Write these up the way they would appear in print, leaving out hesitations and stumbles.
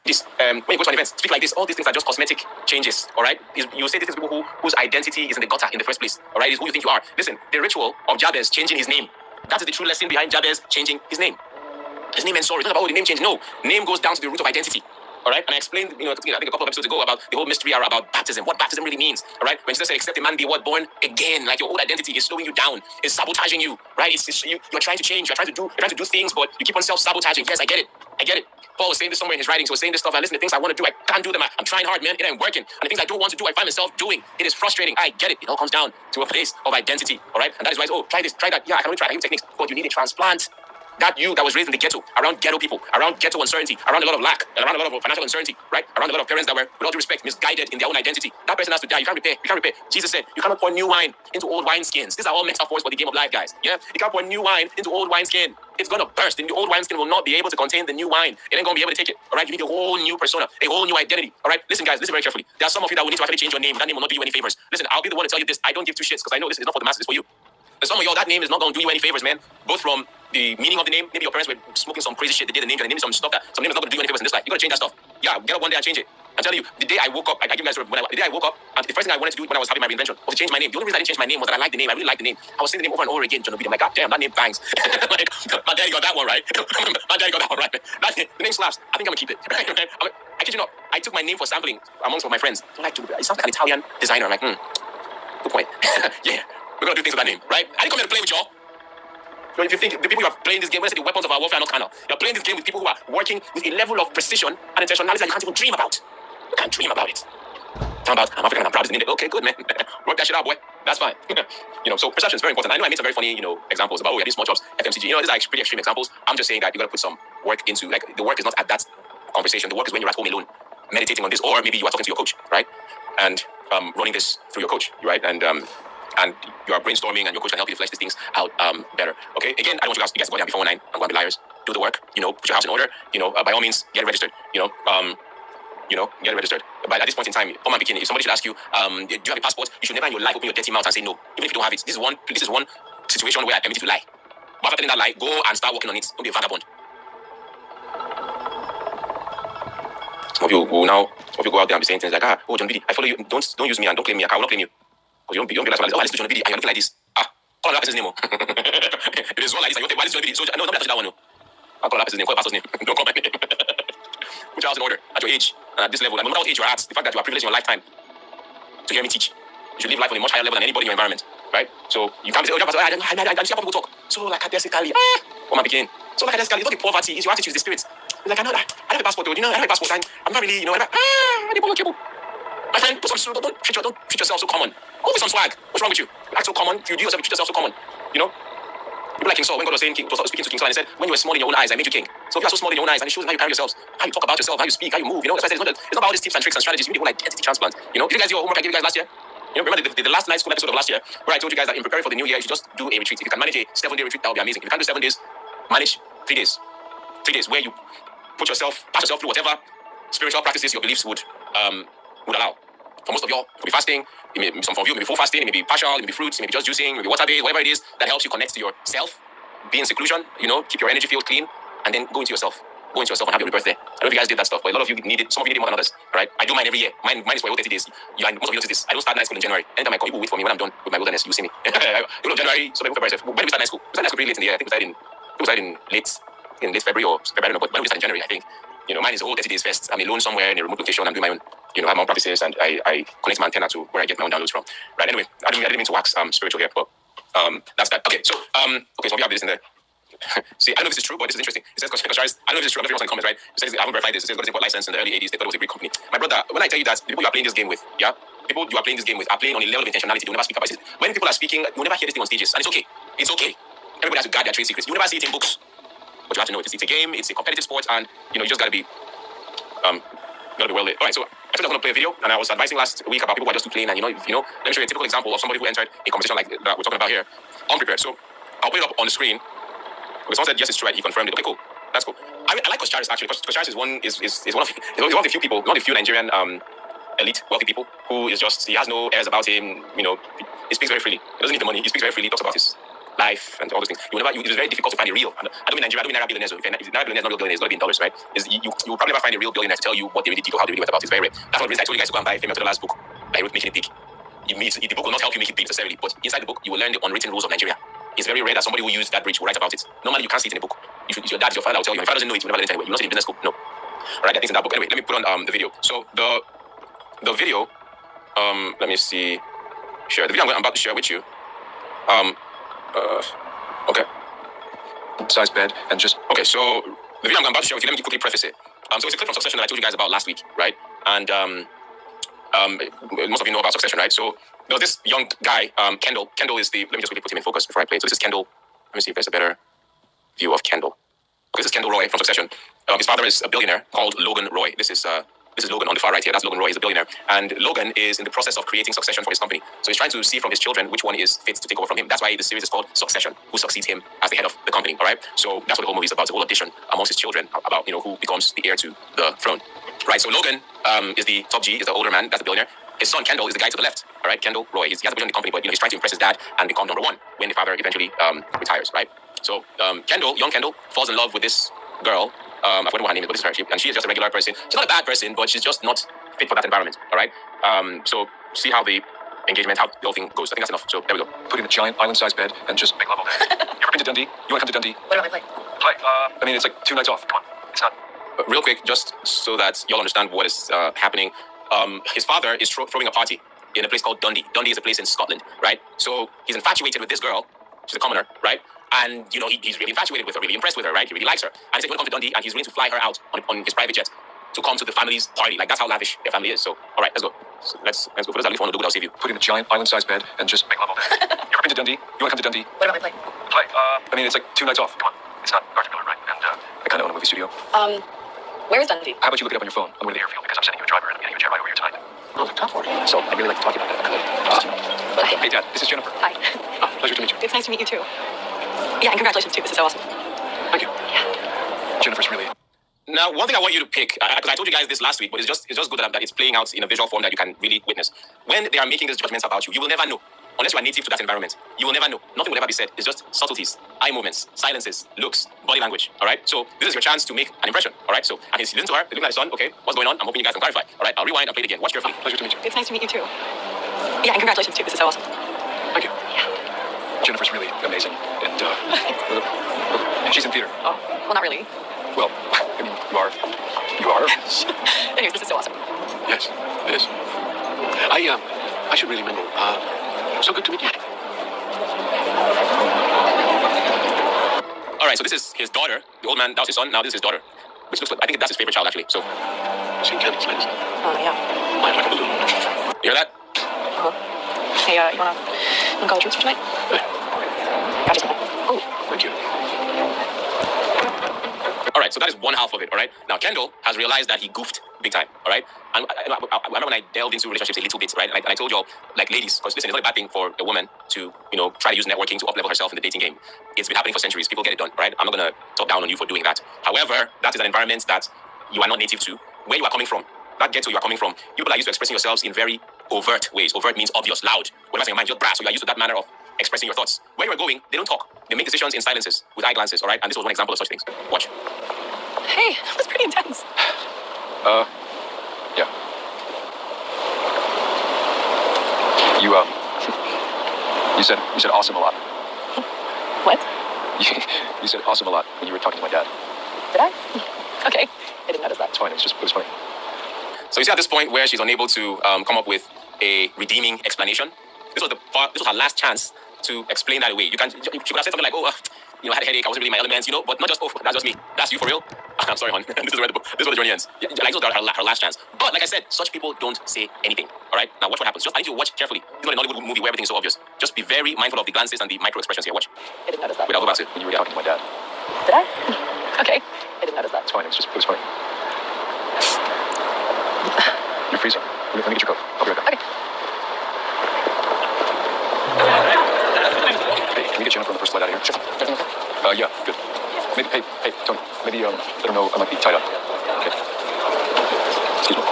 this, when you go to an event, speak like this. All these things are just cosmetic changes, all right? You say this to people whose identity is in the gutter in the first place, all right? Is who you think you are. Listen, the ritual of Jabez changing his name. That is the true lesson behind Jabez changing his name. His name and sorry. It's not about the name change. No, name goes down to the root of identity. All right, and I explained, I think a couple of episodes ago about the whole mystery about baptism, what baptism really means. All right, when Jesus said, "Except a man be what born again," like your old identity is slowing you down, is sabotaging you, right? You're trying to change, you're trying to do things, but you keep on self-sabotaging. Yes, I get it. Paul was saying this somewhere in his writings. He was saying this stuff. I listen to things I want to do, I can't do them. I'm trying hard, man. It ain't working. And the things I don't want to do, I find myself doing. It is frustrating. I get it. It all comes down to a place of identity. All right, and that is why try this, try that. Yeah, I can only try that. Techniques, but you need a transplant. That you that was raised in the ghetto, around ghetto people, around ghetto uncertainty, around a lot of lack, and around a lot of financial uncertainty, right? Around a lot of parents that were, with all due respect, misguided in their own identity. That person has to die. You can't repair. Jesus said, you cannot pour new wine into old wineskins. These are all metaphors for the game of life, guys. Yeah? You can't pour new wine into old wineskin. It's going to burst, and the old wineskin will not be able to contain the new wine. It ain't going to be able to take it, all right? You need a whole new persona, a whole new identity, all right? Listen, guys, listen very carefully. There are some of you that will need to actually change your name. That name will not do you any favors. Listen, I'll be the one to tell you this. I don't give two shits because I know this is not for the masses, it's for you. And some of y'all, that name is not going to do you any favors, man. Both from the meaning of the name, maybe your parents were smoking some crazy shit, they did the name, and they named some stuff that some name is not going to do you any favors in this life. You got to change that stuff. Yeah, get up one day and change it. I'm telling you, the day I woke up, I give you guys the day I woke up, and the first thing I wanted to do when I was having my reinvention was to change my name. The only reason I didn't change my name was that I liked the name. I really liked the name. I was saying the name over and over again, John Obidi. I'm like, God damn, that name bangs. Like, my daddy got that one right. My daddy got that one right. The name slaps. I think I'm gonna keep it. I kid you not. I took my name for sampling amongst my friends. They're like, it sounds like an Italian designer. I'm like, good point. Yeah, we're gonna do things with that name, right? I didn't come here to play with y'all. If you think the people who are playing this game, when I say the weapons of our warfare are not carnal, you're playing this game with people who are working with a level of precision and intentionality that you can't even dream about. You can't dream about it. Talking about, I'm African and I'm proud. Okay, good, man. Work that shit out, boy. That's fine. So perception is very important. I know I made some very funny, examples about, these small jobs, FMCG. These are pretty extreme examples. I'm just saying that you got to put some work into, like, the work is not at that conversation. The work is when you're at home alone, meditating on this, or maybe you are talking to your coach, right? And running this through your coach, right? And you are brainstorming, and your coach can help you to flesh these things out better. Okay. Again, I don't want you guys to go down before 9 and go and be liars. Do the work. Put your house in order. By all means, get registered. Get registered. But at this point in time, Paul Bikini, if somebody should ask you, do you have a passport? You should never in your life open your dirty mouth and say no, even if you don't have it. This is one situation where I permit you to lie. But after telling that lie, go and start working on it. Don't be a vagabond. Some of you go out there and be saying things like, oh, John Bidi, I follow you. Don't use me and don't claim me. I will not claim you. Because you don't realize, I listen to John Bidi and you're looking like this. Call that person's name. It is one like this. Why is John Bidi? So, no, don't touch that one. No. I'll call that person's name. Call the pastor's name. Don't call my name. Put your house in order at your age and at this level. And no matter what age you're at, the fact that you are privileged in your lifetime to hear me teach, you should live life on a much higher level than anybody in your environment, right? So you can't say, I see how people talk. So like academically, my begin. So like academically, it's not the poverty, it's your attitude, it's the spirit. It's like, I have a passport, though. I have a passport, and I'm not really, my friend, put some, don't treat yourself so common. Always some swag. What's wrong with you? You act so common. You do yourself, you treat yourself so common. People like King Saul, when God was speaking to King Saul, and he said, when you were small in your own eyes, I made you king. So if you are so small in your own eyes, and it shows how you carry yourselves, how you talk about yourself, how you speak, how you move. That's why I said it's not about all these tips and tricks and strategies. You need a whole identity transplant. Did you guys do your homework I gave you guys last year? Remember the last night school episode of last year, where I told you guys that in preparing for the new year, you should just do a retreat. If you can manage a 7-day retreat, that would be amazing. If you can't do 7 days, manage 3 days. 3 days where you pass yourself through whatever spiritual practices your beliefs would allow. For most of y'all, it will be fasting. Some of you may be full fasting. It may be partial. It may be fruits. It may be just juicing. It may be water based. Whatever it is that helps you connect to yourself. Be in seclusion. Keep your energy field clean, and then go into yourself. Go into yourself and have your rebirth there. I don't know if you guys did that stuff, but a lot of you need it. Some of you need it more than others. Right? I do mine every year. Mine is for your 30 days. Most of you notice this. I don't start night school in January. Anytime I call, people wait for me when I'm done with my wilderness. You see me. January. So February. When did we start night school? We started night school pretty late in the year. I think we started in late February or February. I don't know, but when we started in January, I think. Mine is all 30 days first. I'm alone somewhere in a remote location. I'm doing my own, I have my own practices, and I connect my antenna to where I get my own downloads from. Right. Anyway, I didn't mean to wax spiritual here, but that's that. Okay, so so we have this in there. See, I don't know if this is true, but this is interesting. It says, I don't know if this is true. I'm not in the comments, right? It says, I haven't verified this. It says, got a license in the early 80s. They thought it was a great company. My brother, when I tell you that, the people you are playing this game with, people you are playing this game with are playing on a level of intentionality. They will never speak about it. When people are speaking, you will never hear this thing on stages, and it's okay. It's okay. Everybody has to guard their trade secrets. You will never see it in books, but you have to know it. It's a game. It's a competitive sport, and you just gotta be well lit. All right, so I was going to play a video, and I was advising last week about people who are just too plain, and let me show you a typical example of somebody who entered a conversation like that we're talking about here, unprepared. So I'll put it up on the screen. Because someone said yes, it's true, and he confirmed it. Okay, cool. That's cool. I like Coach Charis actually. Coach Charis is one of the few people, not a few Nigerian elite wealthy people who is just, he has no airs about him. He speaks very freely. He doesn't need the money. He speaks very freely. He talks about his life and all those things. It's very difficult to find a real. I don't mean Nigeria, I don't mean Naira billionaires. If Naira billionaires, not real billionaires, it's going to be in dollars, right? You will probably never find a real billionaire to tell you what they really did or how they really went about it. It's very rare. That's one of the reasons I told you guys to go and buy Femi Otedola's book that he wrote, Making It Big. The book will not help you make it big necessarily, but inside the book, you will learn the unwritten rules of Nigeria. It's very rare that somebody who used that bridge will write about it. Normally, you can't see it in a book. It's your dad, your father will tell you. If your father doesn't know it, you will never learn it anyway. You will not see it in business school. No. All right, that thing's in that book. Anyway, let me put on the video. So the video, let me see. Share the video I'm about to share with you. Okay. Size bed and just okay. So the video I'm about to share with you. Let me quickly preface it. So it's a clip from Succession that I told you guys about last week, right? And most of you know about Succession, right? So there was this young guy, Kendall. Kendall is the. Let me just quickly put him in focus before I play it. So this is Kendall. Let me see if there's a better view of Kendall. Okay, this is Kendall Roy from Succession. His father is a billionaire called Logan Roy. This is Logan on the far right here. That's Logan Roy. He's a billionaire. And Logan is in the process of creating succession for his company. So he's trying to see from his children which one is fit to take over from him. That's why the series is called Succession, who succeeds him as the head of the company. All right. So that's what the whole movie is about. The whole audition amongst his children about, who becomes the heir to the throne. Right. So Logan is the top G, is the older man. That's the billionaire. His son Kendall is the guy to the left. All right. Kendall Roy. He has a vision in the company, but he's trying to impress his dad and become number one when the father eventually retires. Right. So young Kendall falls in love with this girl. I forgot what her name is, but this is her. And she is just a regular person. She's not a bad person, but she's just not fit for that environment. All right. So see how the engagement, how the whole thing goes. I think that's enough. So there we go. Put in a giant island-sized bed and just make love all day. You ever been to Dundee? You want to come to Dundee? What do I play? I mean, it's like 2 nights off. Come on. It's not. Real quick, just so that y'all understand what is happening. His father is throwing a party in a place called Dundee. Dundee is a place in Scotland, right? So he's infatuated with this girl. She's a commoner, right? And, he's really infatuated with her, really impressed with her, right? He really likes her. And he said, you want to come to Dundee? And he's willing to fly her out on his private jet to come to the family's party. Like, that's how lavish their family is. So, all right, let's go. So let's go. For those that want to do it, I'll save you. Put in a giant island-sized bed and just make love all day. You ever been to Dundee? You want to come to Dundee? What do I play? I mean, it's like 2 nights off. Come on. It's not Arthur Miller, right? And I kind of own a movie studio. Where is Dundee? How about you look it up on your phone? I'm going to the airfield because I'm sending you a driver and I'm getting you a chair right over here tonight. Oh, the top 40. So I'd really like to talk to you about that. Hey, Dad, this is Jennifer. Hi. Oh, pleasure to meet you. It's nice to meet you, too. Yeah, and congratulations, too. This is so awesome. Thank you. Yeah. Jennifer's really... Now, one thing I want you to pick, because I told you guys this last week, but it's just good that it's playing out in a visual form that you can really witness. When they are making these judgments about you, you will never know. Unless you are native to that environment, you will never know. Nothing will ever be said. It's just subtleties, eye movements, silences, looks, body language. All right. So this is your chance to make an impression. All right. So I can listen to her. They're looking at the son. Okay, what's going on? I'm hoping you guys can clarify. All right. I'll rewind and play it again. Watch carefully. Pleasure to meet you. It's nice to meet you, too. Yeah, and congratulations, too. This is so awesome. Thank you. Yeah. Jennifer's really amazing, and she's in theater. Oh, well, not really. Well, I mean, you are. You are. Anyways, this is so awesome. Yes, it is. I should really mingle. So good to meet you. All right, so this is his daughter. The old man, that was his son. Now this is his daughter, which looks like, I think that's his favorite child, actually. So, Seen Candy's latest. Yeah. Mine like a balloon. you hear that? Hey, you wanna call the troops for tonight? Got you something. Oh, thank you. All right, so that is one half of it. All right. Now Kendall has realized that he goofed big time. All right. And I remember when I delved into relationships a little bit, right? And I told y'all, like, ladies, because listen, it's not a bad thing for a woman to, try to use networking to up-level herself in the dating game. It's been happening for centuries. People get it done, right? I'm not gonna talk down on you for doing that. However, that is an environment that you are not native to. Where you are coming from, that ghetto you are coming from, people are used to expressing yourselves in very overt ways. Overt means obvious, loud. Whatever's in your mind, just brass. So you are used to that manner of expressing your thoughts. Where you are going, they don't talk. They make decisions in silences, with eye glances. All right. And this was one example of such things. Watch. Hey, that was pretty intense. Yeah. You said awesome a lot. What? You said awesome a lot when you were talking to my dad. Did I? Okay. I didn't notice that. It's fine. It was funny. So you see at this point where she's unable to come up with a redeeming explanation. This was her last chance to explain that away. She could have said something like, I had a headache, I wasn't really in my elements, but not just, that's just me. That's you for real? I'm sorry, hon. This is where the journey ends. Like, this was her last chance. But like I said, such people don't say anything. All right? Now watch what happens. I need you to watch carefully. It's not a Nollywood movie where everything is so obvious. Just be very mindful of the glances and the micro expressions here. Watch. I didn't notice that. Wait, I'll go back to when you were talking to my dad. Did I? Okay. I didn't notice that. It's fine. It was funny. Your freezer. Let me get your coat. I'll be right back. Okay. Hey, can we get Jennifer on the first flight out of here? Sure. Yeah, good. Maybe, hey, Tony. Maybe let her know I might be tied up. Okay. Excuse me.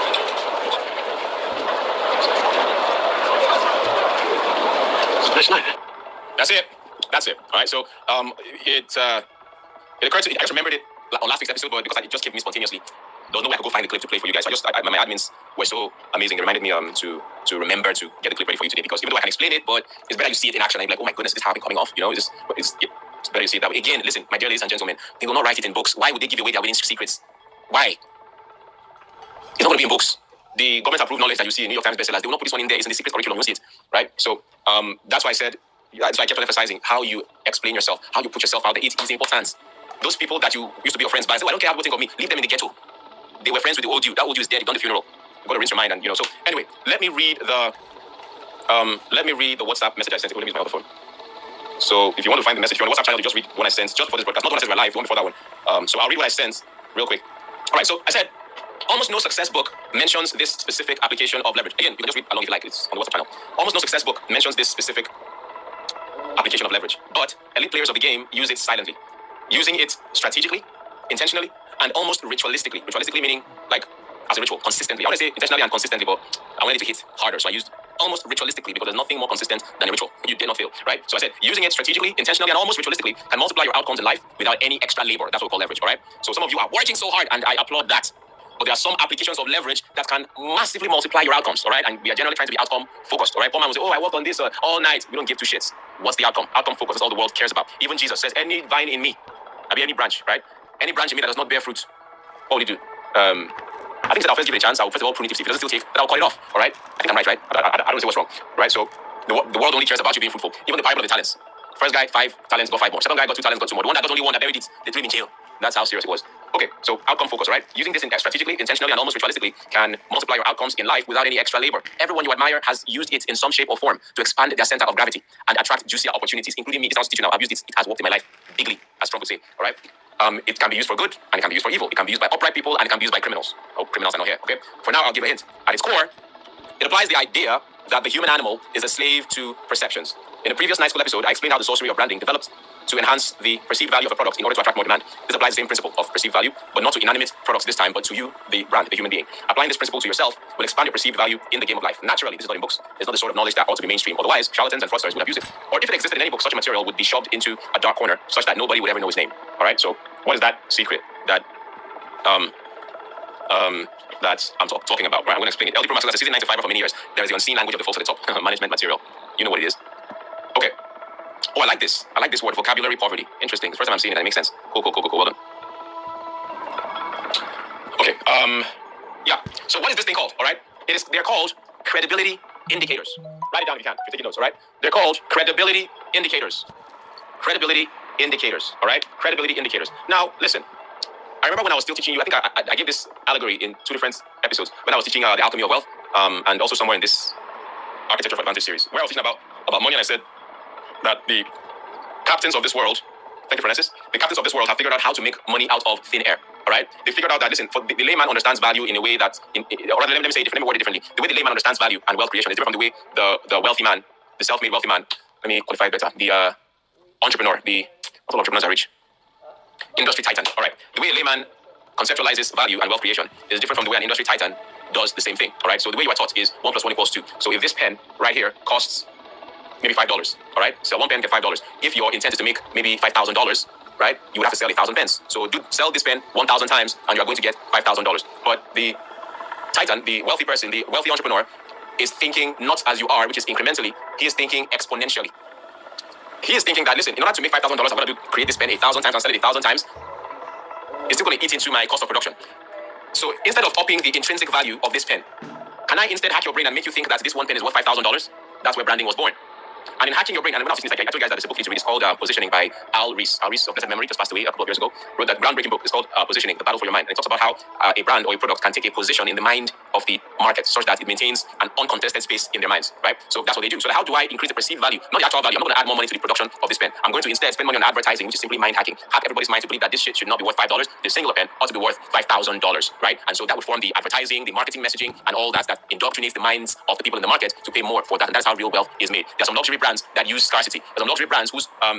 It's a nice night, huh? That's it. That's it. All right. So it occurred to me. I just remembered it on last week's episode, but because it just came to me spontaneously, there was no way I could go find the clip to play for you guys. So my admins were so amazing. They reminded me to remember to get the clip ready for you today, because even though I can explain it, but it's better you see it in action. I'm like, oh my goodness, this has been coming off. You know, it's better you see it that way. Again, listen, my dear ladies and gentlemen, they will not write it in books. Why would they give away their winning secrets? Why? It's not going to be in books. The government approved knowledge that you see in New York Times bestsellers, they will not put this one in there. It's in the secret curriculum. You see it, right? So that's why I said. That's why I kept on emphasizing how you explain yourself, how you put yourself out there. It is important. Those people that you used to be your friends by, say, I don't care what you think of me. Leave them in the ghetto. They were friends with the old you. That old you is dead. You've done the funeral. You've got to rinse your mind, and So anyway, let me read the WhatsApp message I sent. Let me use my other phone. So if you want to find the message, if you're on the WhatsApp channel, you just read what I sent just for this broadcast. Not when I said we're live. The one before that one. So I'll read what I sent real quick. All right. So I said, almost no success book mentions this specific application of leverage. Again, you can just read along if you like. It's on the WhatsApp channel. Almost no success book mentions this specific application of leverage, but elite players of the game use it silently, using it strategically, intentionally, and almost ritualistically. Ritualistically meaning like as a ritual, consistently. I want to say intentionally and consistently, but I wanted it to hit harder, so I used almost ritualistically, because there's nothing more consistent than a ritual. You did not fail, right? So I said using it strategically, intentionally, and almost ritualistically can multiply your outcomes in life without any extra labor. That's what we call leverage, all right? So some of you are working so hard, and I applaud that. But there are some applications of leverage that can massively multiply your outcomes, all right? And we are generally trying to be outcome focused, all right? Paul man will say, I worked on this all night. We don't give two shits. What's the outcome? Outcome focus is all the world cares about. Even Jesus says, any vine in me, any branch, right? Any branch in me that does not bear fruit, what will you do? I think that I'll first give it a chance. I'll first of all prune it. If it doesn't still take, then I'll cut it off, all right? I think I'm right? I don't say what's wrong, right? So the world only cares about you being fruitful. Even the parable of the talents. First guy, 5 talents, got 5 more. Second guy got 2 talents, got 2 more. The one that got only 1 that buried it, they threw him in jail. That's how serious it was. Okay, so outcome focus, right? Using this strategically, intentionally, and almost ritualistically can multiply your outcomes in life without any extra labor. Everyone you admire has used it in some shape or form to expand their center of gravity and attract juicier opportunities, including me. This sounds teaching now. I've used it. It has worked in my life bigly, as Trump would say. All right. It can be used for good and it can be used for evil. It can be used by upright people and it can be used by criminals. Oh, criminals are not here. Okay. For now, I'll give a hint. At its core, it applies the idea that the human animal is a slave to perceptions. In a previous night school episode, I explained how the sorcery of branding developed to enhance the perceived value of a product in order to attract more demand. This applies the same principle of perceived value, but not to inanimate products this time, but to you, the brand, the human being. Applying this principle to yourself will expand your perceived value in the game of life. Naturally, this is not in books. It's not the sort of knowledge that ought to be mainstream. Otherwise, charlatans and fraudsters would have used it. Or if it existed in any book, such a material would be shoved into a dark corner such that nobody would ever know its name. All right. So, what is that secret that that I'm talking about? Right, I'm going to explain it. LD Pro Masters, season 9 to 5 for many years. There is the unseen language of the folks at the top. Management material. You know what it is. Okay. Oh, I like this. I like this word, vocabulary poverty. Interesting. The first time I'm seeing it, and it makes sense. Cool. Well done. Okay. Yeah. So what is this thing called? All right. They're called credibility indicators. Write it down if you can. If you're taking notes. All right. They're called credibility indicators. Credibility indicators. All right. Credibility indicators. Now, listen. I remember when I was still teaching you, I think I gave this allegory in 2 different episodes when I was teaching the alchemy of wealth, and also somewhere in this architecture for advantage series, where I was teaching about money, and I said that the captains of this world, thank you, Francis, the captains of this world have figured out how to make money out of thin air. All right, they figured out that, listen, for the layman understands value in a way that, or rather, let me say it differently, let me word it differently. The way the layman understands value and wealth creation is different from the way the wealthy man, the self-made wealthy man, let me qualify it better, the entrepreneur, not all entrepreneurs are rich, industry titan. All right, the way a layman conceptualizes value and wealth creation is different from the way an industry titan does the same thing. All right, so the way you are taught is 1 + 1 = 2. So if this pen right here costs maybe $5, all right, sell 1 pen, get $5. If your intent is to make maybe $5,000, right, you would have to sell 1,000 pens. So sell this pen 1,000 times and you are going to get $5,000. But the titan, the wealthy person, the wealthy entrepreneur is thinking not as you are, which is incrementally. He is thinking exponentially. He is thinking that, listen, in order to make $5,000, I'm going to create this pen 1,000 times and sell it 1,000 times. It's still going to eat into my cost of production. So instead of upping the intrinsic value of this pen, can I instead hack your brain and make you think that this 1 pen is worth $5,000? That's where branding was born. And in hacking your brain, and when I was teaching this, I told you guys that there's a book you need to read. It's called Positioning by Al Ries. Al Ries of blessed memory, just passed away a couple of years ago. Wrote that groundbreaking book. It's called Positioning, The Battle for Your Mind. And it talks about how a brand or a product can take a position in the mind of the market such that it maintains an uncontested space in their minds, right? So that's what they do. So how do I increase the perceived value? Not the actual value. I'm not going to add more money to the production of this pen. I'm going to instead spend money on advertising, which is simply mind hacking. Hack everybody's mind to believe that this shit should not be worth $5. The singular pen ought to be worth $5,000, right? And so that would form the advertising, the marketing messaging, and all that indoctrinates the minds of the people in the market to pay more for that. And that's how real wealth is made. There are some luxury brands that use scarcity. There's some luxury brands whose I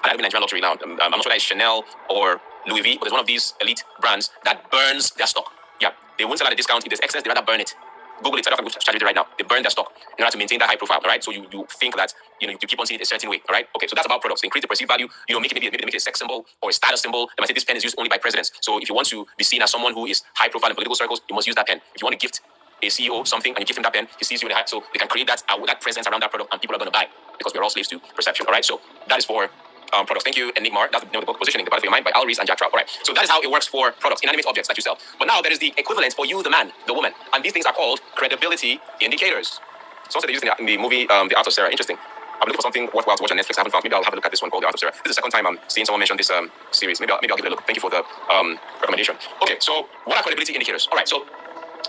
don't mean Nigerian luxury now. I'm not sure that it's Chanel or Louis V, but there's one of these elite brands that burns their stock. Yeah, they won't sell at a discount. If there's excess, they rather burn it. Google it, ChatGPT right now. They burn their stock in order to maintain that high profile, all right? So you think that, you keep on seeing it a certain way, all right? Okay, so that's about products. They increase the perceived value, make it, maybe they make it a sex symbol or a status symbol. They might say this pen is used only by presidents. So if you want to be seen as someone who is high profile in political circles, you must use that pen. If you want to gift a CEO something and you give him that pen, he sees you in the so they can create that presence around that product and people are going to buy because we're all slaves to perception, all right? So that is for products. Thank you, Enigma. That's the name of the book, Positioning, The Battle for Your Mind by Al Rees and Jack Trout. All right. So that is how it works for products, inanimate objects that you sell. But now there is the equivalent for you, the man, the woman. And these things are called credibility indicators. Someone said they used in the movie The Art of Sarah. Interesting. I'm looking for something worthwhile to watch on Netflix. I haven't found. Maybe I'll have a look at this one called The Art of Sarah. This is the second time I'm seeing someone mention this series. Maybe I'll give it a look. Thank you for the recommendation. Okay, so what are credibility indicators? All right, so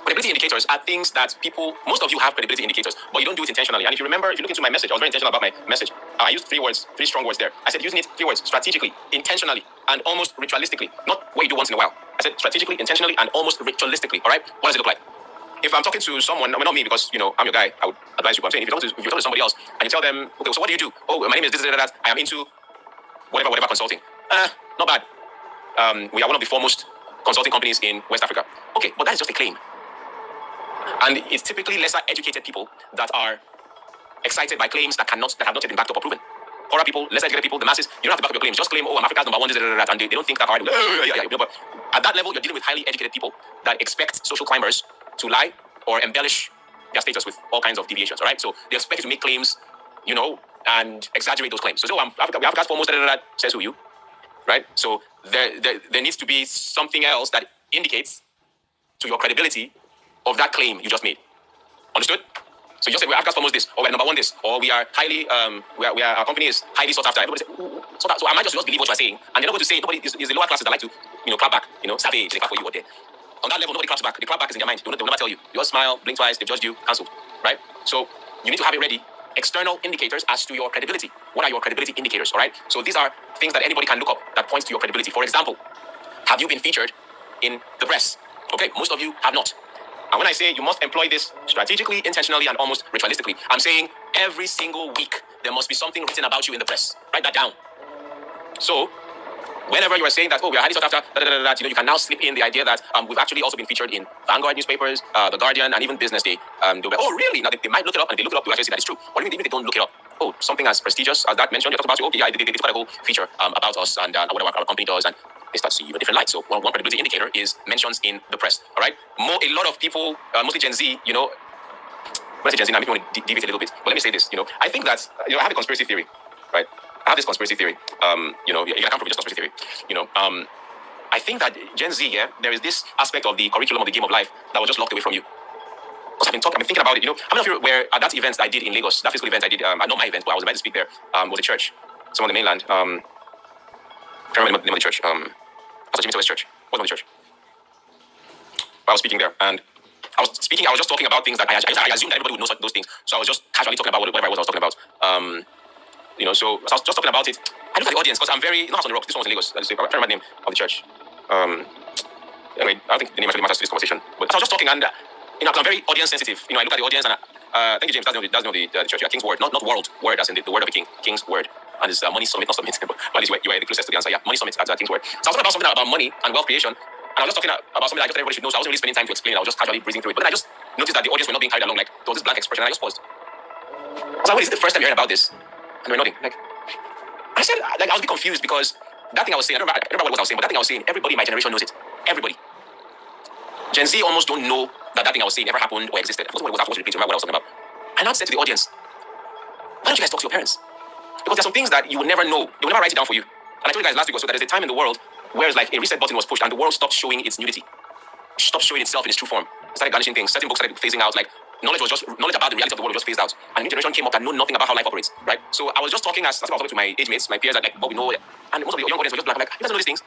credibility indicators are things that most of you have credibility indicators, but you don't do it intentionally. And if you remember, if you look into my message, I was very intentional about my message. I used three strong words there. I said using it, 3 words, strategically, intentionally, and almost ritualistically. Not what you do once in a while. I said strategically, intentionally, and almost ritualistically. All right? What does it look like? If I'm talking to someone, I mean, not me because, I'm your guy, I would advise you. But I'm saying, if you talk to somebody else and you tell them, okay, so what do you do? Oh, my name is this, that. I am into whatever consulting. Not bad. We are one of the foremost consulting companies in West Africa. Okay, but that is just a claim. And it's typically lesser educated people that are excited by claims that have not yet been backed up or proven. Poorer people, less educated people, the masses, you don't have to back up your claims. Just claim, oh, I'm Africa's number one, and they don't think that hard. But at that level, you're dealing with highly educated people that expect social climbers to lie or embellish their status with all kinds of deviations, all right? So they expect you to make claims, and exaggerate those claims. So, we're Africa's foremost, says who you, right? So there needs to be something else that indicates to your credibility of that claim you just made. Understood? So you just said we're Africa's foremost this, or we're number one this, or we are highly, our company is highly sought after. Everybody say, so I might just believe what you're saying, and they're not going to say, nobody is the lower classes that like to, clap back, savage, they clap for you or there. On that level, nobody claps back. The clap back is in their mind. They will never tell you. You just smile, blink twice, they've judged you, cancelled, right? So you need to have it ready. External indicators as to your credibility. What are your credibility indicators, all right? So these are things that anybody can look up that points to your credibility. For example, have you been featured in the press? Okay, most of you have not. And when I say you must employ this strategically, intentionally, and almost ritualistically, I'm saying every single week there must be something written about you in the press. Write that down. So whenever you are saying that, oh, we are highly sought after, you can now slip in the idea that we've actually also been featured in Vanguard newspapers, The Guardian, and even Business Day. They'll be, oh, really? Now they might look it up, and if they look it up, they'll actually see that it's true. What do you mean if they don't look it up? Oh, something as prestigious as that mentioned, you're talking about, okay, yeah, they got a whole feature about us and what our company does, and they start to see you in a different light. So one credibility indicator is mentions in the press, all right? A lot of people, mostly Gen Z, when I say Gen Z, now I want to deviate a little bit, but let me say this, I think that, I have a conspiracy theory, right? I have this conspiracy theory, you can come from just conspiracy theory, I think that Gen Z, there is this aspect of the curriculum of the game of life that was just locked away from you. Because I've been thinking about it, how many of you were at that event I did in Lagos, that physical event I did, not my event, but I was about to speak there, was a church, somewhere on the mainland, I can't remember the name of the church, Pastor Jimmy Towers Church, what's the name of the church? I was speaking there, and I was just talking about things that I assumed that everybody would know those things, so I was just casually talking about whatever I was talking about, so I was just talking about it. I look at the audience because I'm very, not House on the Rock, this one was in Lagos, I can't remember the name of the church, anyway, I don't think the name actually matters to this conversation, but I was just talking, and I'm very audience sensitive. I look at the audience, and thank you, James. That's the name of the church. Yeah, King's Word, not word. Word as in the word of a king. King's Word, and it's Money Summit, not Summit. But at least you are the closest to the answer. Yeah, Money Summit at King's Word. So I was talking about something about money and wealth creation, and I was just talking about something that I just everybody should know. So I wasn't really spending time to explain. I was just casually breezing through it. But then I just noticed that the audience were not being carried along. Like there was this blank expression, and I just paused. I was like, wait, is it the first time you're hearing about this? And they were nodding. Like I said, I was a bit confused because that thing I was saying, I don't remember what I was saying, but that thing I was saying, everybody in my generation knows it. Everybody. Gen Z almost don't know that thing I was saying ever happened or existed. I was watching the page, remember what I was talking about. And I said to the audience, why don't you guys talk to your parents? Because there's some things that you will never know. They will never write it down for you. And I told you guys last week also that there's a time in the world where it's like a reset button was pushed and the world stopped showing its nudity. Stopped showing itself in its true form. It started garnishing things. Certain books started phasing out. Like knowledge about the reality of the world was just phased out. And a new generation came up that know nothing about how life operates. Right? So I was just talking as I was talking to my age mates, my peers, like what we know. And most of the young audience were just like, you guys know these things.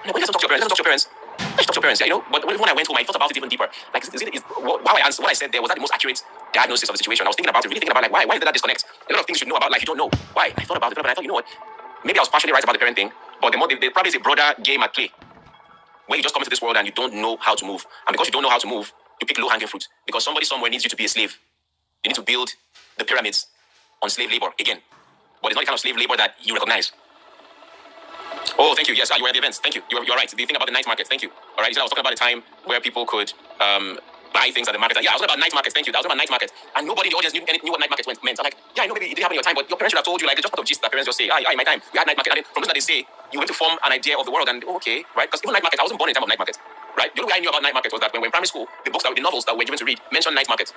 And like, why don't you talk to your parents? Talk to your parents. Let's talk to your parents, yeah, But when I went home, I thought about it even deeper. Like, what I said there, was that the most accurate diagnosis of the situation? I was thinking about it, really thinking about like, why did that disconnect? A lot of things you should know about life, you don't know. Why? I thought about it, but I thought, you know what? Maybe I was partially right about the parent thing, but there probably is a broader game at play. When you just come into this world and you don't know how to move, and because you don't know how to move, you pick low-hanging fruit. Because somebody somewhere needs you to be a slave. You need to build the pyramids on slave labor again. But it's not the kind of slave labor that you recognize. Oh, thank you. Yes, you were at the events. Thank you. You're right. The thing about the night market. Thank you. All right. I was talking about a time where people could buy buy things at the market. And yeah, I was talking about night markets. Thank you. I was talking about night markets. And nobody in the audience knew what night markets meant. I'm like, yeah, I know maybe it didn't happen in your time, but your parents should have told you, like, it's just part of gist that parents just say, in my time, we had night market. And then from this that they say, you went to form an idea of the world and okay, right? Because even night markets, I wasn't born in time of night markets, right? The only way I knew about night markets was that when we were in primary school, the novels that we were given to read mentioned night markets.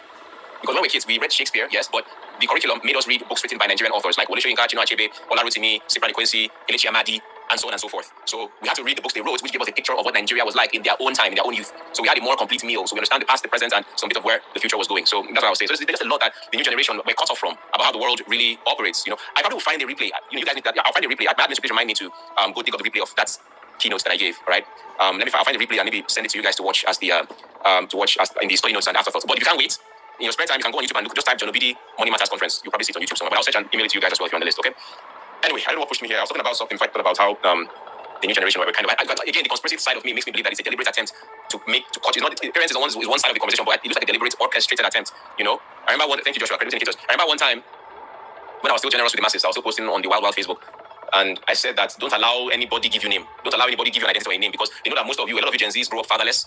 Because when we were kids, we read Shakespeare, yes, but the curriculum made us read books written by Nigerian authors like Wole Soyinka, Chinua Achebe, Olarotimi, Cyprian Quincy, Kelechi Amadi, and so on and so forth. So we had to read the books they wrote, which gave us a picture of what Nigeria was like in their own time, in their own youth. So we had a more complete meal. So we understand the past, the present, and some bit of where the future was going. So that's what I was saying. So there's just a lot that the new generation we're cut off from about how the world really operates. I probably will find a replay. You guys need that. I'll find a replay. My admin remind me to go dig up the replay of that keynotes that I gave. Right? I'll find the replay and maybe send it to you guys to watch as the in the study notes and afterthoughts. But if you can't wait, in your spare time, you can go on YouTube and just type John Obidi Money Matters Conference. You'll probably see it on YouTube somewhere. But I'll search and email it to you guys as well if you're on the list, okay? Anyway, I don't know what pushed me here. I was talking about something, about how the new generation, where we're kind of, again, the conspiracy side of me makes me believe that it's a deliberate attempt to cut. It's not, parents is one side of the conversation, but it looks like a deliberate, orchestrated attempt, I remember thank you, Joshua, credit indicators. I remember one time when I was still generous with the masses, I was still posting on the Wild Facebook, and I said that don't allow anybody give you a name. Don't allow anybody give you an identity or a name, because they know that a lot of you Gen Zs grew up fatherless.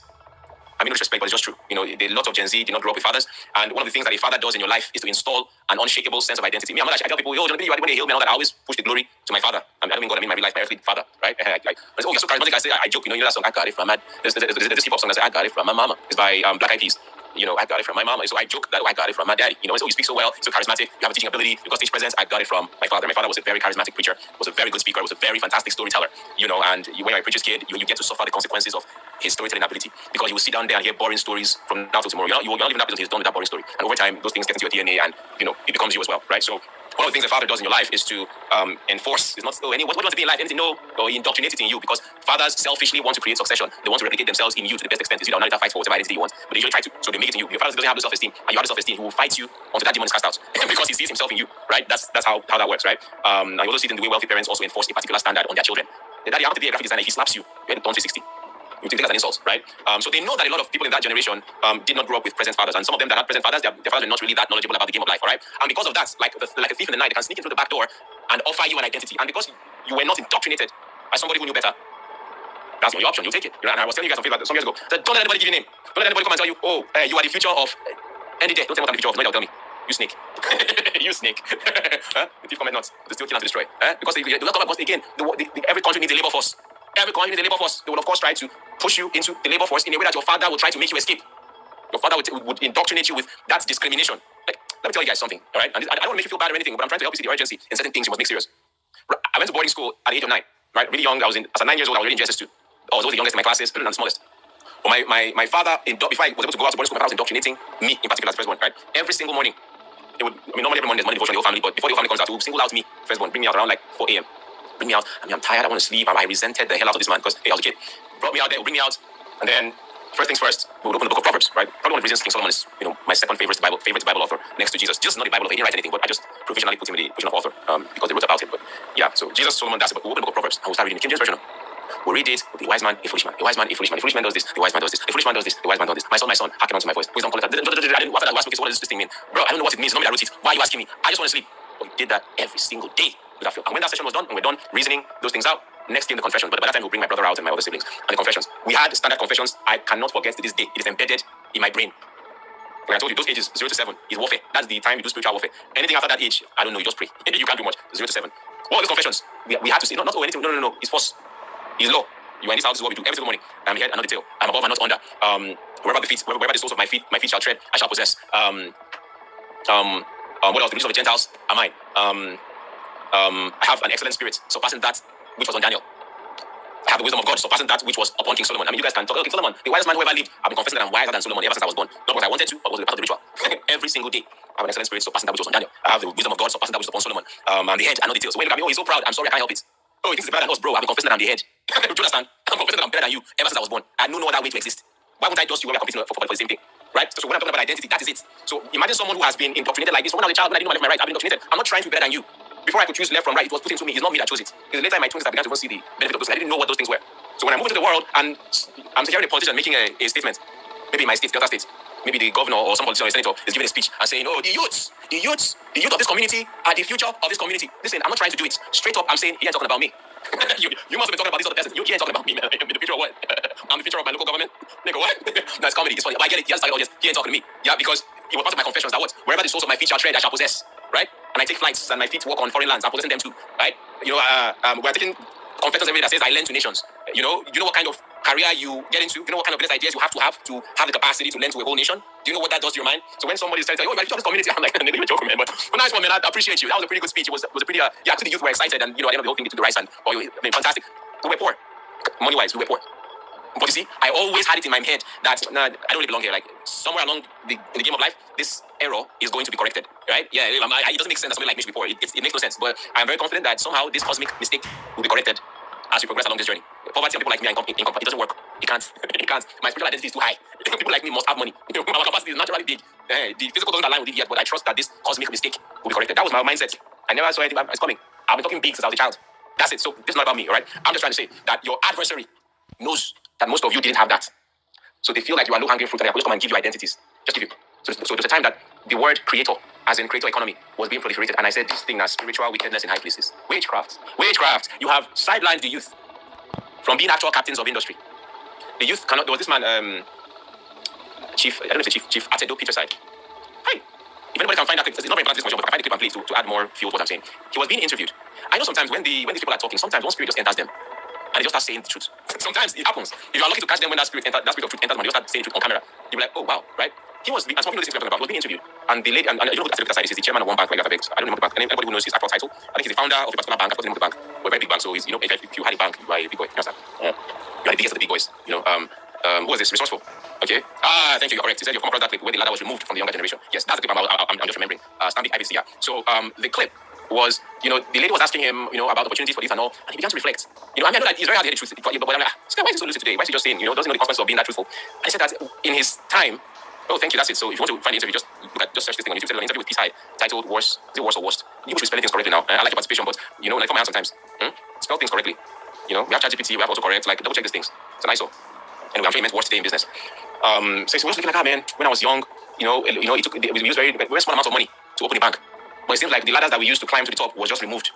I mean, no disrespect, but it's just true. A lot of Gen Z did not grow up with fathers. And one of the things that a father does in your life is to install an unshakable sense of identity. Me, I tell people, when they hail me, I always push the glory to my father. I don't mean God, I mean my real life, my earthly father, right? Oh, you're so charismatic. I joke, that song, I got it from my, there's this hip hop song that says, I got it from my mama. It's by Black Eyed Peas. I got it from my mama. So I joke that I got it from my daddy. So you speak so well, so charismatic, you have a teaching ability, you got stage presence. I got it from my father. My father was a very charismatic preacher, was a very good speaker, was a very fantastic storyteller. And when you're a preacher's kid, you get to suffer the consequences of his storytelling ability, because you will sit down there and hear boring stories from now till tomorrow. You're not even happy until he's done with that boring story. And over time, those things get into your DNA, and it becomes you as well, right? So one of the things a father does in your life is to enforce. It's not what do you want to be in life? Anything? No, or he indoctrinates it in you, because fathers selfishly want to create succession. They want to replicate themselves in you to the best extent. It's you that fight for whatever identity you want, but they usually try to. So they make it in you. If your father doesn't have the self-esteem, and you have the self-esteem, he will fight you until that demon is cast out because he sees himself in you, right? That's how that works, right? And you also see it in the way wealthy parents also enforce a particular standard on their children. The daddy, I want to be a graphic designer. If he slaps you, you're turn 360. You take that as an insult, right? So they know that a lot of people in that generation did not grow up with present fathers, and some of them that had present fathers, their fathers were not really that knowledgeable about the game of life, all right? And because of that, like a thief in the night, they can sneak in through the back door and offer you an identity. And because you were not indoctrinated by somebody who knew better, that's the only option. You take it. And I was telling you guys some years ago that don't let anybody give you a name. Don't let anybody come and tell you, you are the future of any day. Don't tell me what I'm the future of. No, tell me. You snake. You snake. The thief cometh not, but still kill and to destroy. Because they don't talk about, again, every country needs a labor force. Every country needs a labor force. They will, of course, try to push you into the labor force in a way that your father will try to make you escape. Your father would indoctrinate you with that discrimination. Like, let me tell you guys something, all right? And I don't want to make you feel bad or anything, but I'm trying to help you see the urgency in certain things you must make serious. I went to boarding school at the age of 9, right? Really young. As 9 years old, I was already in JSS2. I was always the youngest in my classes and the smallest. But my father, before I was able to go out to boarding school, my father was indoctrinating me in particular as firstborn, right? Every single morning. Normally every morning there's morning devotion in the whole family, but before the whole family comes out, he will single out me, firstborn, bring me out around like 4 a.m. Bring me out. I'm tired. I want to sleep. I resented the hell out of this man because I was a kid. Brought me out there, bring me out, and then first things first, we would open the book of Proverbs, right? Probably one of the reasons King Solomon is, my second favorite Bible author next to Jesus. Jesus is not the Bible author. He didn't write anything, but I just provisionally put him in the position of author because they wrote about him. But yeah, so Jesus, Solomon, that's it. But we open the book of Proverbs and we'll start reading the King James version. We'll read it. The wise man, a foolish man. A wise man, a foolish man. A foolish man does this. The wise man does this. The foolish man does this. The wise man does this. My son, hearken unto my voice. Wisdom calleth. I didn't. After that, you ask me, what does this thing mean, bro? I don't know what it means. Nobody wrote it. Why are you asking me? I just want to sleep. But he did that every single day. And when that session was done, and we're done reasoning those things out, next came the confession. But by that time, we'll bring my brother out and my other siblings. And the confessions. We had standard confessions. I cannot forget to this day. It is embedded in my brain. Like I told you, those ages 0 to 7 is warfare. That's the time you do spiritual warfare. Anything after that age, I don't know. You just pray. You can't do much. 0 to 7. All these confessions, we had to say not anything. No. It's force. It's law. You are in this house. This is what we do every single morning. I'm here, I'm not the tail. I'm above and not under. Wherever the soles of my feet shall tread, I shall possess. What else? The riches of the Gentiles are mine. I have an excellent spirit, surpassing that which was on Daniel. I have the wisdom of God, surpassing that which was upon King Solomon. I mean, you guys can talk about King Solomon, the wisest man who ever lived. I've been confessing that I'm wiser than Solomon ever since I was born. Not because I wanted to, but because it was part of the ritual. Every single day, I have an excellent spirit, surpassing that which was on Daniel. I have the wisdom of God, surpassing that which was upon Solomon. And the head, I know the tail. So when you look at me, he's so proud. I'm sorry, I can't help it. He thinks he's better than us, bro. I've been confessing that I'm the head. Do you understand? I'm confessing that I'm better than you ever since I was born. I know no other way to exist. Why wouldn't I just you when we're competing for the same thing? Right? So when I'm talking about identity, that is it. So imagine someone who has been indoctrinated like this. When I was a child, when I didn't know my right, I've been indoctrinated. I'm not trying to be better than you. Before I could choose left from right, it was put into me. It's not me that chose it. It's later in my 20s I began to see the benefit of those. I didn't know what those things were. So when I moved into the world and I'm hearing a politician making a statement, maybe in my state, Delta State, maybe the governor or some politician or senator is giving a speech and saying, the youth of this community are the future of this community. Listen, I'm not trying to do it. Straight up, I'm saying, he ain't talking about me. you must have been talking about this other person. You ain't talking about me, man. The future of what? I'm the future of my local government. Nigga, what? No, it's comedy. It's funny. But I get it. He has target audience. He ain't talking to me. Yeah, because it was part of my confessions that what? Wherever the source of my feet shall tread, I shall possess. Right? And I take flights and my feet walk on foreign lands. I'm possessing them too. Right? We're taking confessions every day that says I lend to nations. You know what kind of career you get into? You know what kind of business ideas you have to have the capacity to lend to a whole nation? Do you know what that does to your mind? So when somebody is trying to tell you, oh, you're this community, I'm like, nigga, you're joking, man. But nice one, man. I appreciate you. That was a pretty good speech. It was a pretty, to the youth were excited, and at the end of the whole thing, they took the rice and, fantastic. We were poor. Money-wise, we were poor. But you see, I always had it in my head that I don't really belong here. Like somewhere along in the game of life, this error is going to be corrected, right? Yeah, it doesn't make sense that somebody like me should be poor. It makes no sense. But I'm very confident that somehow this cosmic mistake will be corrected as we progress along this journey. Poverty and people like me are income. It doesn't work. It can't. It can't. My spiritual identity is too high. People like me must have money. Our capacity is naturally big. The physical doesn't align with it yet, but I trust that this cosmic mistake will be corrected. That was my mindset. I never saw anything. It's coming. I've been talking big since I was a child. That's it. So this is not about me, all right? I'm just trying to say that your adversary knows that most of you didn't have that. So they feel like you are low-hanging fruit and they just come and give you identities. Just give you. So there's a time that the word creator, as in creator economy, was being proliferated. And I said this thing as spiritual wickedness in high places. Wagecraft. You have sidelined the youth from being actual captains of industry. The youth cannot. There was this man, Chief Atedo Peterside. Hi. If anybody can find that clip, it's not very important this much, but I can find the clip and play to add more fuel to what I'm saying. He was being interviewed. I know sometimes when these people are talking, sometimes one spirit just enters them. And they just start saying the truth. Sometimes it happens. If you are lucky to catch them when that spirit of truth enters them and they just start saying the truth on camera, you'll be like, oh wow, right? He was, and some people know this thing we're talking about, he was being interviewed. And the lady, and you know who Atedo Peterside is, he's the chairman of one bank, like that, I don't know the bank. Anybody who knows his actual title, I think he's the founder of a particular bank, I forgot the name of the bank. We're a very big bank, so he's, if you had a bank, you are a big boy. You understand? You are the biggest of the big boys. Who was this? Resourceful. Okay. Thank you. You're correct. He said you've come across that clip where the ladder was removed from the younger generation. Yes, that's the clip I'm just remembering. Stanbic IBC. Yeah. So the clip was, the lady was asking him, about opportunities for this and all, and he began to reflect. I know that it's very hard to hear the truth, but I'm like, this guy, why is he so lucid today? Why is he just saying, doesn't know the consequences of being that truthful? And he said that in his time. Oh, thank you. That's it. So if you want to find the interview, just search this thing on YouTube. An interview with Peace Hyde titled "Worse." Is it worse or worst? You should spell things correctly now. I like your participation, but like for my hand sometimes. Spell things correctly. We have ChatGPT, we have autocorrect. Like double check these things. It's an ISO. Anyway, I'm sure he meant worse today in business. So he was looking like, man, when I was young, we used very small amounts of money to open a bank, but it seems like the ladders that we used to climb to the top was just removed,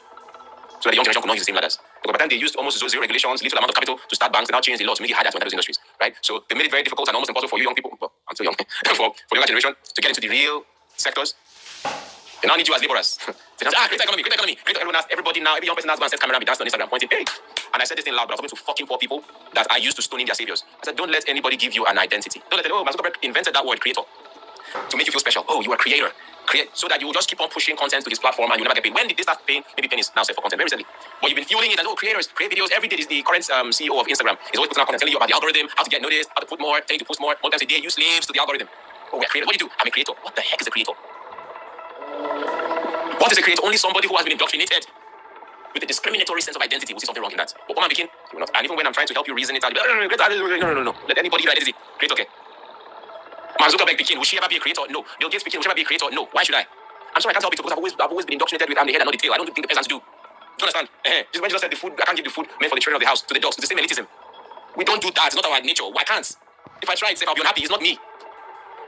so that the young generation could not use the same ladders. Because by the time they used almost zero regulations, little amount of capital to start banks, they now changed the law to make it harder to enter those industries, right? So they made it very difficult and almost impossible for you young people. Well, I'm still young. for the younger generation to get into the real sectors. They now need you as laborers. Create economy. Everybody now, every young person now is going to set camera and be dancing on Instagram pointing, hey. And I said this thing loud, but I was talking to fucking poor people that are used to stoning their saviors. I said, don't let anybody give you an identity. Don't let them, Mark Zuckerberg invented that word creator to make you feel special. Oh, you are a creator. Create so that you will just keep on pushing content to his platform and you never get paid. When did they start paying? Maybe pennies now set for content very recently. But you've been fueling it and creators create videos every day. Is the current CEO of Instagram. He's always putting out content telling you about the algorithm, how to get noticed, how to put more, telling you to post more times a day. You slaves to the algorithm. Oh, we're creators. What do you do? I'm a creator. What the heck is a creator? What is a creator? Only somebody who has been indoctrinated with a discriminatory sense of identity will see something wrong in that. But woman begin, you will not. And even when I'm trying to help you reason it out, no. Let anybody give identity. Creator, okay. Mark Zuckerberg begin, will she ever be a creator? No. Bill Gates begin, will she ever be a creator? No. Why should I? I'm sorry, I can't help it because I've always been indoctrinated with I'm the head and not the tail. I don't think the peasants do. Do you understand? Just when you just said the food, I can't give the food meant for the children of the house to the dogs. It's the same elitism. We don't do that. It's not our nature. Why can't? If I try it, I'll be unhappy. It's not me.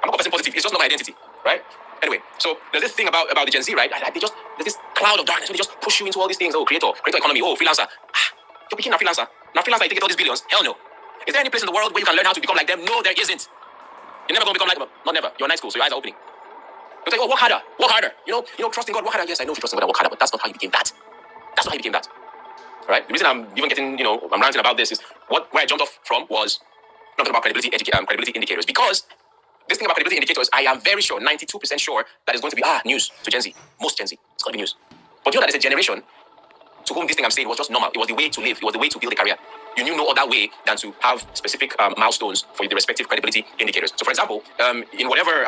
I'm not a person positive. It's just not my identity, right? Anyway, so there's this thing about the Gen Z, right? There's this cloud of darkness where they just push you into all these things. Oh, creator economy. Oh, freelancer. You're becoming a freelancer. Now freelancer, you think get all these billions? Hell no. Is there any place in the world where you can learn how to become like them? No, there isn't. You're never gonna become like them. Not never. You're in night school, so your eyes are opening. You're like, oh, work harder. Trust in God, work harder. Yes, I know you trust in God and work harder, but that's not how you became that. That's not how you became that. All right? The reason I'm even getting, I'm ranting about this is where I jumped off from was not about credibility indicators, because this thing about credibility indicators, I am very sure, 92% sure, that is going to be news to Gen Z. Most Gen Z. It's going to be news. But that there's a generation to whom this thing I'm saying was just normal. It was the way to live. It was the way to build a career. You knew no other way than to have specific milestones for the respective credibility indicators. So, for example, in whatever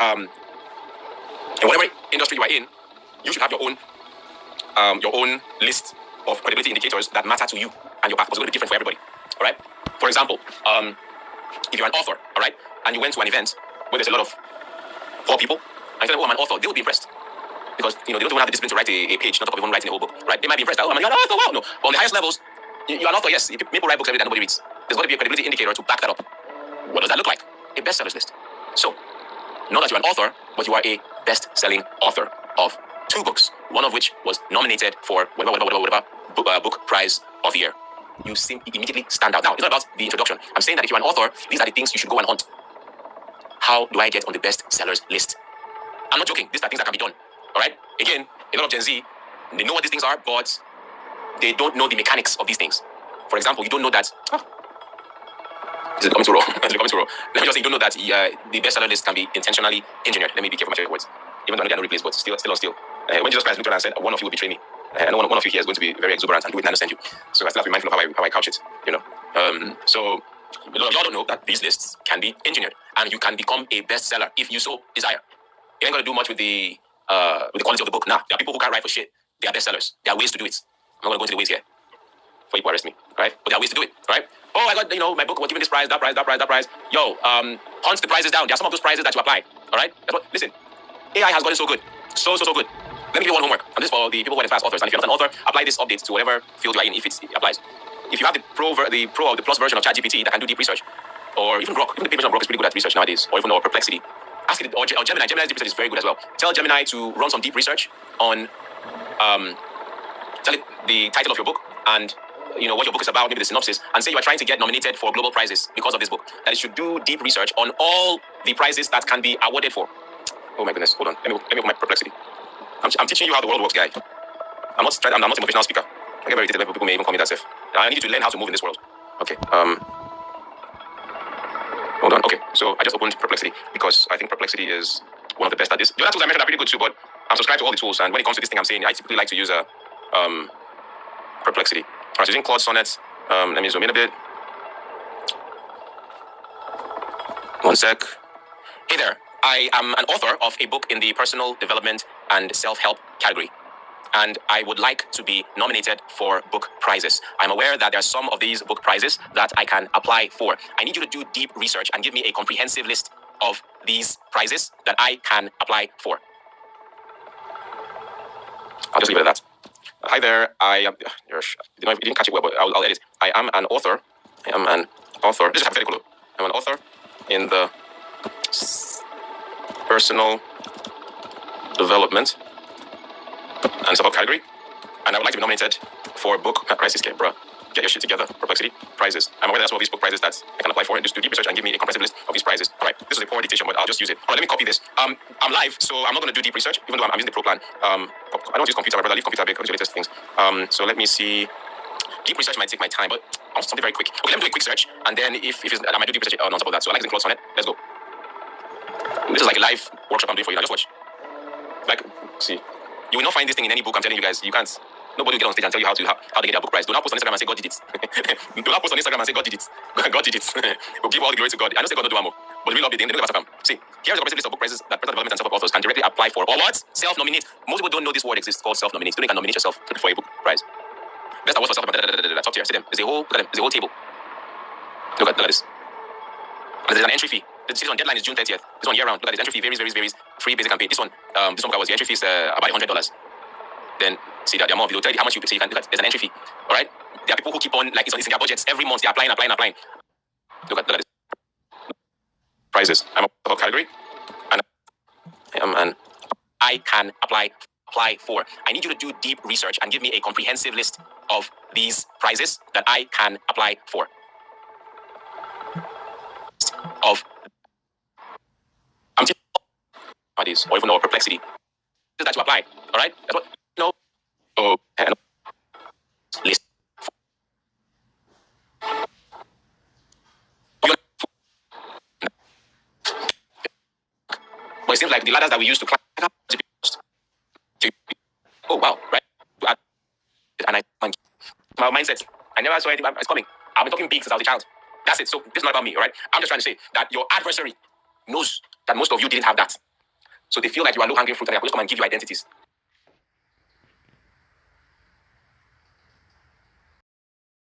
industry you are in, you should have your own list of credibility indicators that matter to you and your path. It's going to be different for everybody. All right. For example, if you're an author, all right, and you went to an event where there's a lot of poor people, and you tell them, oh, I'm an author, they will be impressed. Because, they don't even have the discipline to write a page, not to even writing a whole book, right? They might be impressed. Oh, man, you're an author, wow. No. But on the highest levels, you're an author, yes. People write books every day that nobody reads. There's got to be a credibility indicator to back that up. What does that look like? A bestsellers list. So, not that you're an author, but you are a best-selling author of 2 books, one of which was nominated for whatever book prize of the year. you immediately stand out. Now, it's not about the introduction. I'm saying that if you're an author, these are the things you should go and hunt. How do I get on the best sellers list? I'm not joking. These are things that can be done. All right. Again, a lot of Gen Z, they know what these things are, but they don't know the mechanics of these things. For example, you don't know that. This is coming too raw. Let me just say, you don't know that the bestseller list can be intentionally engineered. Let me be careful with my words. Even though I know they are no replace, but still on still. When Jesus Christ looked around and said, one of you will betray me. I know one of you here is going to be very exuberant and do it and understand you. So I still have to be mindful of how I couch it. So a lot of y'all don't know that these lists can be engineered and you can become a bestseller if you so desire. You ain't gonna do much with the quality of the book. Nah, there are people who can't write for shit. They are bestsellers. There are ways to do it. I'm not gonna go into the ways here before you arrest me, right? But there are ways to do it, right? Oh, I got my book was given this prize, that prize. Yo, hunt the prizes down. There are some of those prizes that you apply. All right. That's what. Listen, AI has gotten so good, so good. Let me give you one homework. And this is for the people who are fast authors. And if you're not an author, apply this update to whatever field you are in if it applies. If you have the pro or the plus version of ChatGPT that can do deep research, or even Grok, even the paid version of Grok is pretty good at research nowadays, or even our Perplexity. Ask it, or Gemini. Gemini's deep research is very good as well. Tell Gemini to run some deep research on, tell it the title of your book and what your book is about, maybe the synopsis, and say you are trying to get nominated for global prizes because of this book. That it should do deep research on all the prizes that can be awarded for. Oh my goodness, hold on. Let me open my Perplexity. I'm teaching you how the world works, guy. I'm not a motivational speaker. I get very irritated when people may even call me that self. I need you to learn how to move in this world. Okay. Hold on. Okay. So I just opened Perplexity because I think Perplexity is one of the best at this. The other tools I mentioned are pretty good too, but I'm subscribed to all the tools. And when it comes to this thing I'm saying, I typically like to use Perplexity. All right, so using Claude Sonnet. Let me zoom in a bit. One sec. Hey there. I am an author of a book in the personal development and self-help category, and I would like to be nominated for book prizes. I'm aware that there are some of these book prizes that I can apply for. I need you to do deep research and give me a comprehensive list of these prizes that I can apply for. I'll just leave it at that. Hi there. I am. You didn't catch it well, but I'll edit. I am an author. This is hypothetical. I'm an author in the personal development and self-help category, and I would like to be nominated for book crisis care, bruh. Get your shit together. Perplexity prizes. I'm aware that some of these book prizes that I can apply for. Just do deep research and give me a comprehensive list of these prizes. All right, this is a poor dictation, but I'll just use it. All right, let me copy this. I'm live, so I'm not going to do deep research, even though I'm using the pro plan. I don't use computer, my brother. I leave computer big. I'll use the latest things. So let me see. Deep research might take my time, but I want something very quick. Okay, let me do a quick search, and then if I might do deep research on top of that. So I like using Claude Sonnet. Let's go. This is like a live workshop I'm doing for you now. Just watch. Like, see. You will not find this thing in any book. I'm telling you guys. You can't. Nobody will get on stage and tell you how they get their book prize. Do not post on Instagram and say God did it. Do not post on Instagram and say God did it. God did it. We'll give all the glory to God. I don't say God don't do more, but the real update, they don't See, here's a comprehensive list of book prizes that personal development and self-help authors can directly apply for. Or what? Self-nominate. Most people don't know this word exists called self-nominate. You don't can nominate yourself for a book prize. Best awards for self-development. Top tier. See them. There's a whole table. Look at this. And there's an entry fee. This one deadline is June 30th. This one year round. Look at this. Entry fee varies. Free, basic, and paid. This one was the entry fee is about $100. Then see that the amount of, they'll tell you how much you pay. So you can look at, there's an entry fee. All right. There are people who keep on, like, it's in their budgets every month. They're applying. Look at this. Prizes. I'm a category, and I can apply for. I need you to do deep research and give me a comprehensive list of these prizes that I can apply for. I'm these, or even our Perplexity. That to apply. All right. That's what. No. Oh. List. But it seems like the ladders that we use to climb. Oh wow, right? And my mindset. I never saw anything. It's coming. I've been talking big since I was a child. That's it. So this is not about me, all right? I'm just trying to say that your adversary knows that most of you didn't have that. So they feel like you are low-hanging fruit and they just come and give you identities.